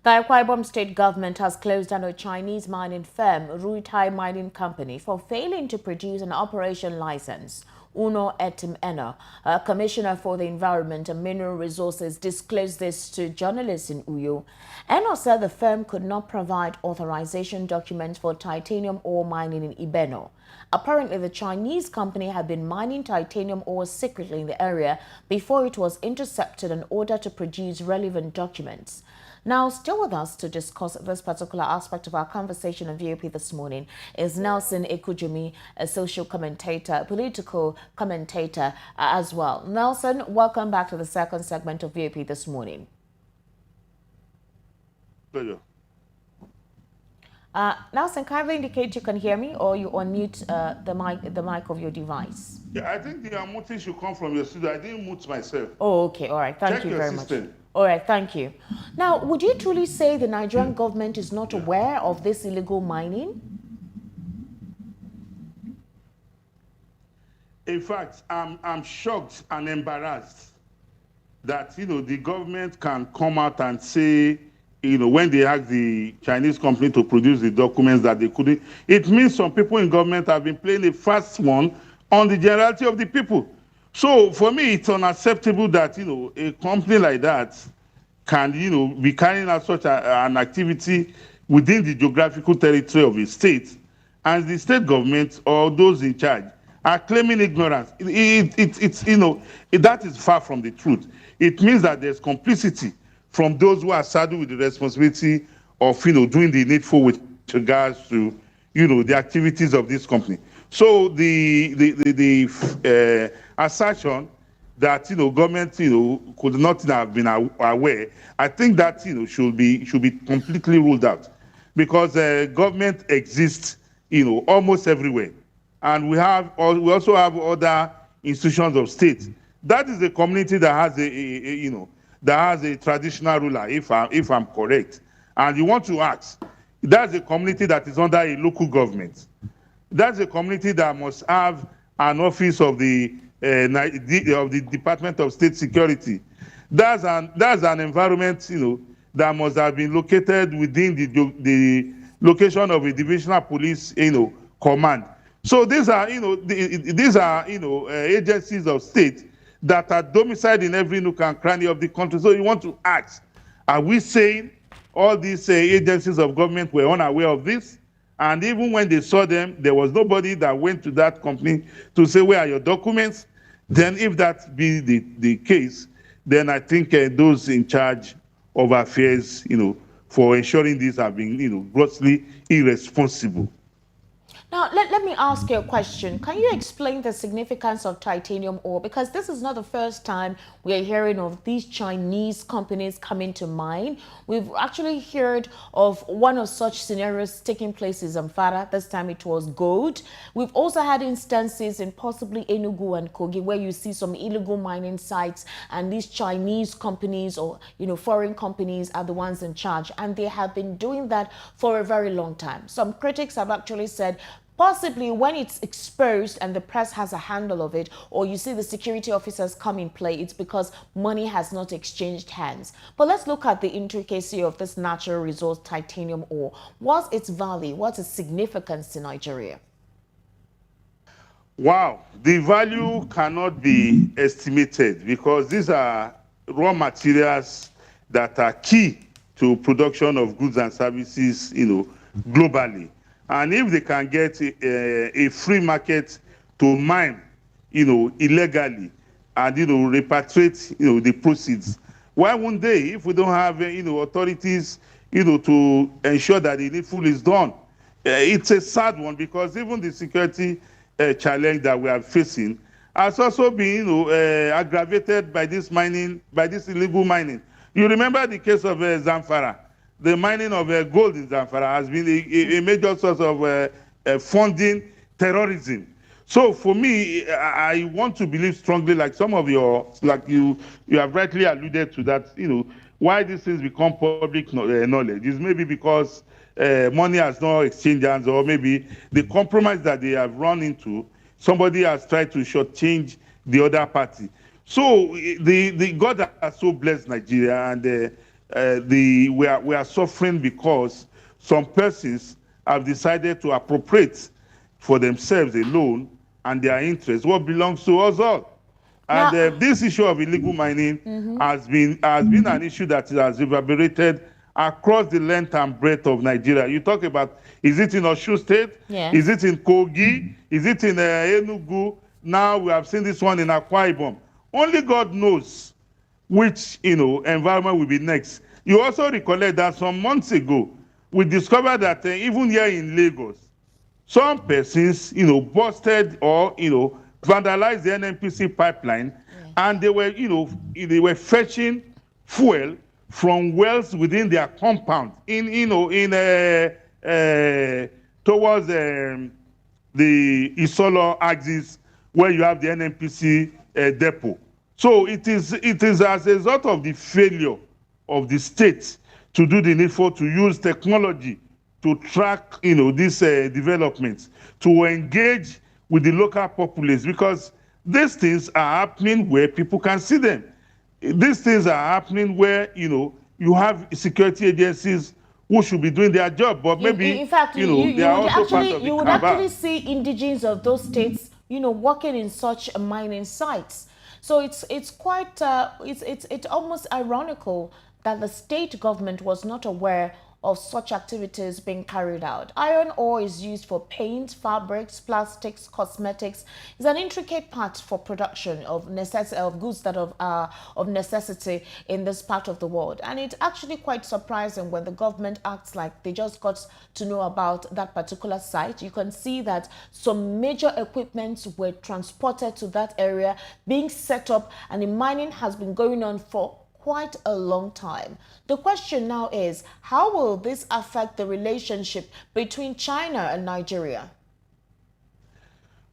The Akwa Ibom state government has closed down a Chinese mining firm, Rufai Mining Company, for failing to produce an operation license. Uno Etim Eno, a commissioner for the environment and mineral resources, disclosed this to journalists in Uyo. Eno said the firm could not provide authorization documents for titanium ore mining in Ibeno. Apparently, the Chinese company had been mining titanium ore secretly in the area before it was intercepted in order to produce relevant documents. Now, still with us to discuss this particular aspect of our conversation on VOP this morning is Nelson Ekujumi, a social commentator, political commentator as well. Nelson, welcome back to the second segment of VOP this morning. Pleasure. Nelson, kindly indicate you can hear me, or you unmute the mic of your device. Yeah, I think the unmuting should come from your studio. I didn't mute myself. Oh, okay. All right. Thank you very much. All right. Thank you. Now, would you truly say the Nigerian government is not aware of this illegal mining? In fact, I'm shocked and embarrassed that, the government can come out and say, when they ask the Chinese company to produce the documents that they couldn't, it means some people in government have been playing a fast one on the generality of the people. So for me, it's unacceptable that, a company like that can, be carrying out such an activity within the geographical territory of a state, and the state government or those in charge are claiming ignorance. That is far from the truth. It means that there's complicity from those who are saddled with the responsibility of, doing the needful with regards to, the activities of this company. So the assertion that, government, could not have been aware, I think that, should be completely ruled out, because government exists, almost everywhere. And we also have other institutions of state. That is a community that has a traditional ruler, if I'm correct. And you want to ask, that's a community that is under a local government. That's a community that must have an office of the Department of State Security. That's an environment, that must have been located within the location of a divisional police, command. So these are, agencies of state that are domiciled in every nook and cranny of the country. So you want to ask, are we saying all these agencies of government were unaware of this? And even when they saw them, there was nobody that went to that company to say, where are your documents? Then if that be the case, then I think those in charge of affairs, for ensuring this have been, grossly irresponsible. Now, let me ask you a question. Can you explain the significance of titanium ore? Because this is not the first time we are hearing of these Chinese companies coming to mine. We've actually heard of one of such scenarios taking place in Zamfara. This time it was gold. We've also had instances in possibly Enugu and Kogi where you see some illegal mining sites, and these Chinese companies or, foreign companies are the ones in charge. And they have been doing that for a very long time. Some critics have actually said, possibly when it's exposed and the press has a handle of it, or you see the security officers come in play, it's because money has not exchanged hands. But let's look at the intricacy of this natural resource, titanium ore. What's its value? What's its significance to Nigeria? Wow, the value cannot be estimated, because these are raw materials that are key to production of goods and services, globally. And if they can get a free market to mine, illegally, and, repatriate, the proceeds, why won't they? If we don't have, authorities, to ensure that the needful is done. It's a sad one, because even the security challenge that we are facing has also been, aggravated by this illegal mining. You remember the case of Zamfara. The mining of gold in Zamfara has been a major source of funding terrorism. So for me, I want to believe strongly, like some of you have rightly alluded to that, why these things become public knowledge is maybe because money has not exchanged hands, or maybe the compromise that they have run into, somebody has tried to shortchange the other party. So the God has so blessed Nigeria, and we are suffering because some persons have decided to appropriate for themselves alone and their interests what belongs to us all. And Now, this issue of illegal mining has been an issue that has reverberated across the length and breadth of Nigeria. You talk about, is it in Osun State? Is yes. it in Kogi? Is it in Enugu? Now we have seen this one in Akwa Ibom. Only God knows which environment will be next. You also recollect that some months ago we discovered that even here in Lagos, some persons busted or vandalized the NNPC pipeline, and they were fetching fuel from wells within their compound towards the Isolo axis where you have the NNPC depot. So it is as a result of the failure of the state to do the needful, to use technology to track these developments, to engage with the local populace, because these things are happening where people can see them. These things are happening where you have security agencies who should be doing their job, but maybe In fact, they are also part of the you would cabal. actually see indigenes of those states, working in such mining sites. So it's quite it's almost ironical that the state government was not aware of such activities being carried out. Iron ore is used for paint, fabrics, plastics, cosmetics. It's an intricate part for production of goods that of necessity in this part of the world. And it's actually quite surprising when the government acts like they just got to know about that particular site. You can see that some major equipment were transported to that area, being set up, and the mining has been going on for quite a long time. The question now is, how will this affect the relationship between China and Nigeria?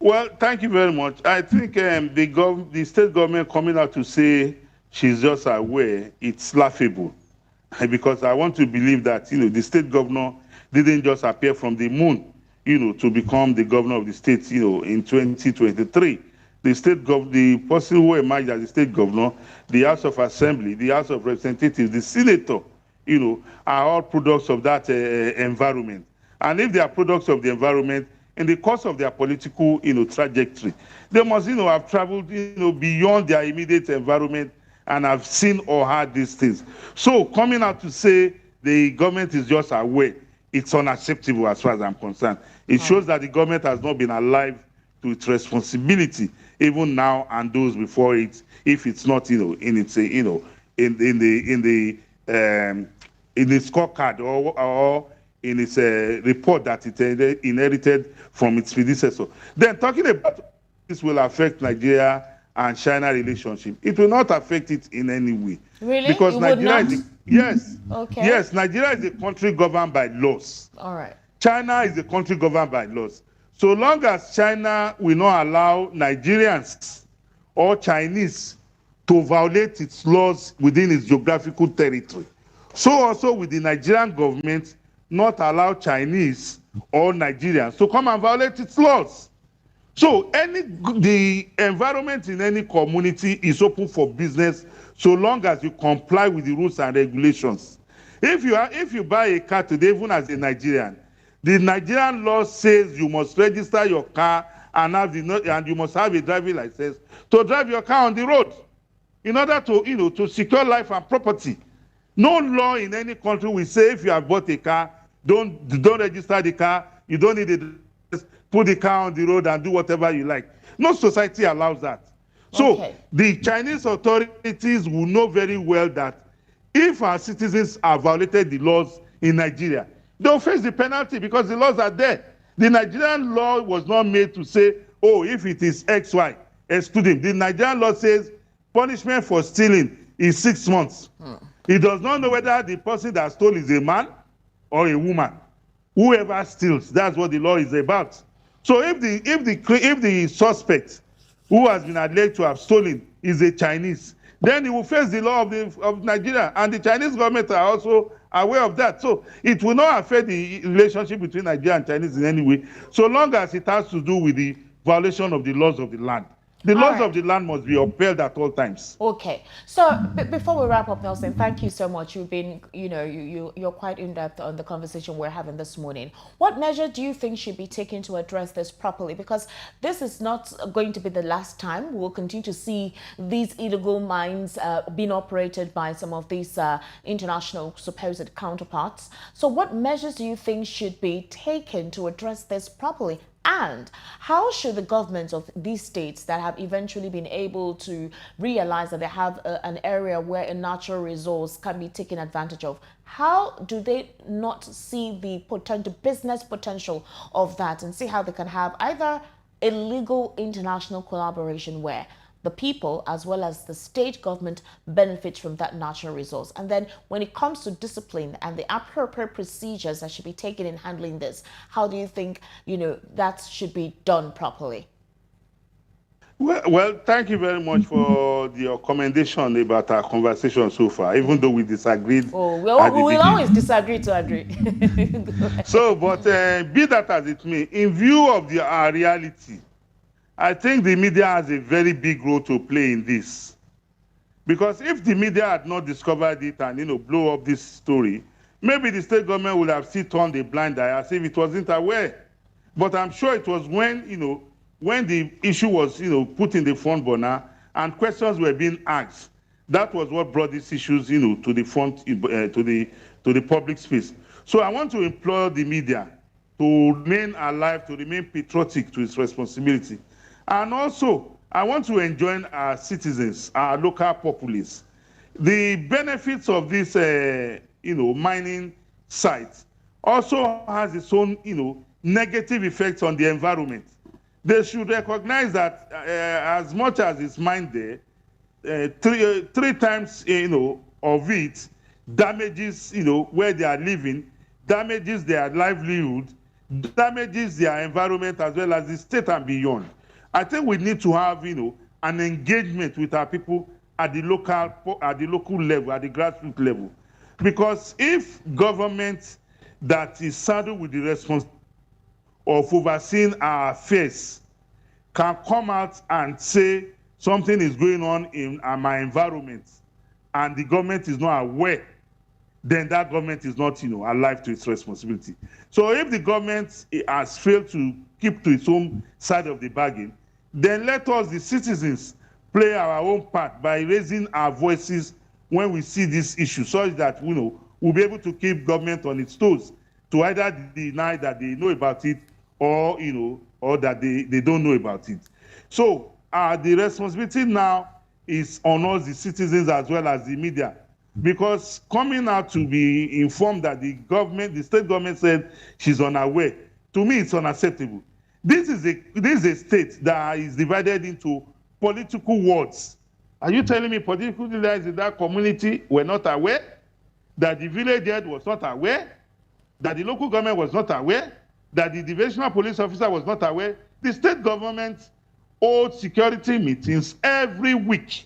Well, thank you very much. I think the state government coming out to say she's just aware, it's laughable. Because I want to believe that, the state governor didn't just appear from the moon, to become the governor of the state, in 2023. The person who emerged as the state governor, the House of Assembly, the House of Representatives, the Senator, are all products of that environment. And if they are products of the environment, in the course of their political, trajectory, they must, have traveled, beyond their immediate environment and have seen or heard these things. So coming out to say the government is just aware, it's unacceptable as far as I'm concerned. It shows that the government has not been alive to its responsibility, even now and those before it, if it's not, in its, in the scorecard or in its report that it inherited from its predecessor. Then talking about this will affect Nigeria and China relationship, it will not affect it in any way. Really? Because It Nigeria would not? is yes, Okay. yes, Nigeria is a country governed by laws. All right. China is a country governed by laws. So long as China will not allow Nigerians or Chinese to violate its laws within its geographical territory, so also with the Nigerian government not allow Chinese or Nigerians to come and violate its laws. So the environment in any community is open for business so long as you comply with the rules and regulations. If you buy a car today, even as a Nigerian, the Nigerian law says you must register your car and you must have a driving license to drive your car on the road in order to to secure life and property. No law in any country will say if you have bought a car, don't register the car, you don't need it, put the car on the road and do whatever you like. No society allows that. So the Chinese authorities will know very well that if our citizens have violated the laws in Nigeria, they'll face the penalty because the laws are there. The Nigerian law was not made to say, oh, if it is XY, exclude him. The Nigerian law says punishment for stealing is 6 months. It does not know whether the person that stole is a man or a woman. Whoever steals, that's what the law is about. So if the suspect who has been alleged to have stolen is a Chinese, then he will face the law of Nigeria, and the Chinese government are also aware of that. So it will not affect the relationship between Nigeria and Chinese in any way, so long as it has to do with the violation of the laws of the land. The All laws right. of the land must be upheld at all times. Okay. So before we wrap up, Nelson, thank you so much. You've been, you're quite in depth on the conversation we're having this morning. What measure do you think should be taken to address this properly? Because this is not going to be the last time. We'll continue to see these illegal mines being operated by some of these international supposed counterparts. So what measures do you think should be taken to address this properly? And how should the governments of these states that have eventually been able to realize that they have an area where a natural resource can be taken advantage of, how do they not see the potential business potential of that and see how they can have either a legal international collaboration where the people as well as the state government benefits from that natural resource? And then when it comes to discipline and the appropriate procedures that should be taken in handling this, how do you think, that should be done properly? Well, thank you very much for your commendation about our conversation so far, even though we disagreed Oh, at the we will always beginning. disagree to agree. Go So, ahead. but be that as it may, in view of our reality, I think the media has a very big role to play in this. Because if the media had not discovered it and blow up this story, maybe the state government would have still turned a blind eye as if it wasn't aware. But I'm sure it was when the issue was put in the front burner and questions were being asked. That was what brought these issues to the front to the public space. So I want to implore the media to remain alive, to remain patriotic to its responsibility. And also, I want to enjoin our citizens, our local populace, the benefits of this, mining site also has its own, negative effects on the environment. They should recognize that as much as it's mined there, three times, of it damages, where they are living, damages their livelihood, damages their environment as well as the state and beyond. I think we need to have, an engagement with our people at the local level, at the grassroots level. Because if government that is saddled with the responsibility of overseeing our affairs can come out and say something is going on in my environment and the government is not aware, then that government is not, alive to its responsibility. So if the government has failed to keep to its own side of the bargain, then let us, the citizens, play our own part by raising our voices when we see this issue, such that we'll be able to keep government on its toes to either deny that they know about it or or that they don't know about it. So the responsibility now is on us, the citizens, as well as the media, because coming out to be informed that the state government said she's unaware, to me it's unacceptable. This is a state that is divided into political wards. Are you telling me political leaders in that community were not aware? That the village head was not aware? That the local government was not aware? That the divisional police officer was not aware? The state government holds security meetings every week.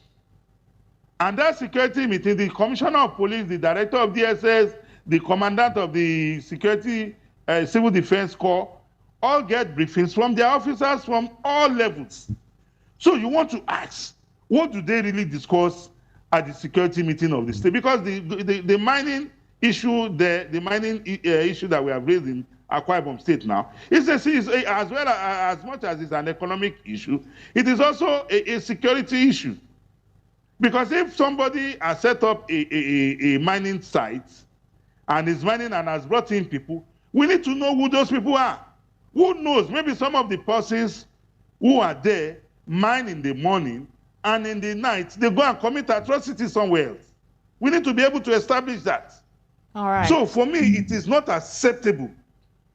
And that security meeting, the commissioner of police, the director of DSS, the commandant of the security civil defense corps, all get briefings from their officers from all levels. So you want to ask, what do they really discuss at the security meeting of the state? Because the mining issue, the mining issue that we have raised in Akwa Ibom State now, is as well as much as it's an economic issue, it is also a security issue. Because if somebody has set up a mining site and is mining and has brought in people, we need to know who those people are. Who knows? Maybe some of the persons who are there mine in the morning and in the night, they go and commit atrocities somewhere else. We need to be able to establish that. All right. So for me, it is not acceptable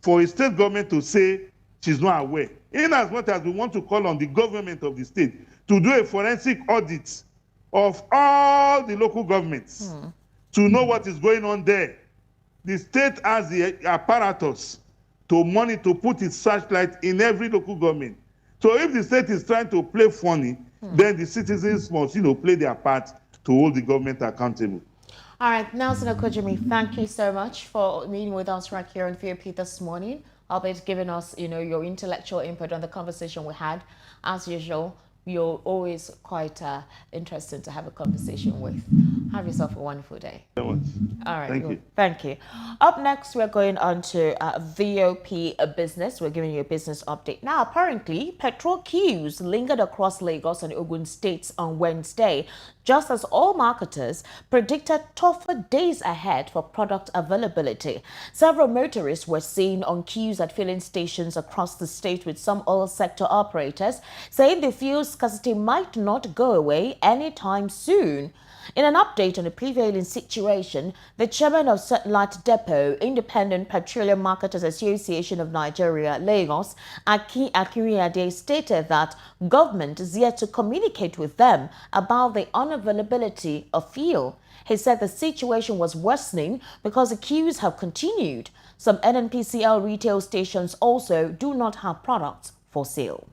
for a state government to say she's not aware. In as much as we want to call on the government of the state to do a forensic audit of all the local governments to know what is going on there. The state has the apparatus to monitor, to put its searchlight in every local government. So if the state is trying to play funny, then the citizens must, play their part to hold the government accountable. All right, Nelson Okojimi, thank you so much for being with us right here on VOP this morning. Albeit giving us, your intellectual input on the conversation we had. As usual, You're always quite interesting to have a conversation with. Have yourself a wonderful day. Very much. All right, Thank good. you. Thank you. Up next, we're going on to VOP business. We're giving you a business update. Now, apparently, petrol queues lingered across Lagos and Ogun states on Wednesday, just as all marketers predicted tougher days ahead for product availability. Several motorists were seen on queues at filling stations across the state, with some oil sector operators saying the fuel scarcity might not go away anytime soon. In an update on the prevailing situation, the chairman of Satellite Depot, Independent Petroleum Marketers Association of Nigeria, Lagos, Aki Akiriade, stated that government is yet to communicate with them about the unavailability of fuel. He said the situation was worsening because the queues have continued. Some NNPCL retail stations also do not have products for sale.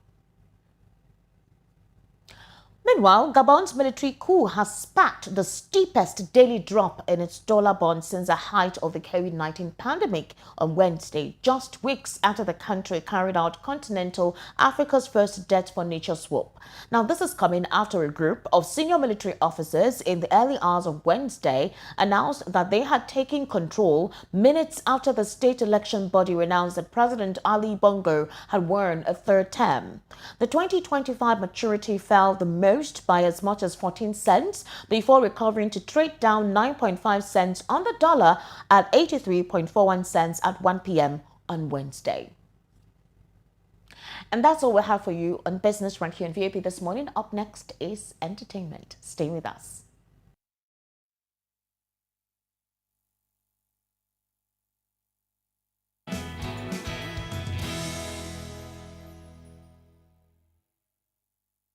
Meanwhile, Gabon's military coup has sparked the steepest daily drop in its dollar bond since the height of the COVID-19 pandemic on Wednesday, just weeks after the country carried out continental Africa's first debt for nature swap. Now, this is coming after a group of senior military officers in the early hours of Wednesday announced that they had taken control minutes after the state election body announced that President Ali Bongo had won a third term. The 2025 maturity fell the most by as much as 14 cents before recovering to trade down 9.5 cents on the dollar at 83.41 cents at 1 p.m. on Wednesday. And that's all we have for you on business right here on VAP this morning. Up next is entertainment. Stay with us.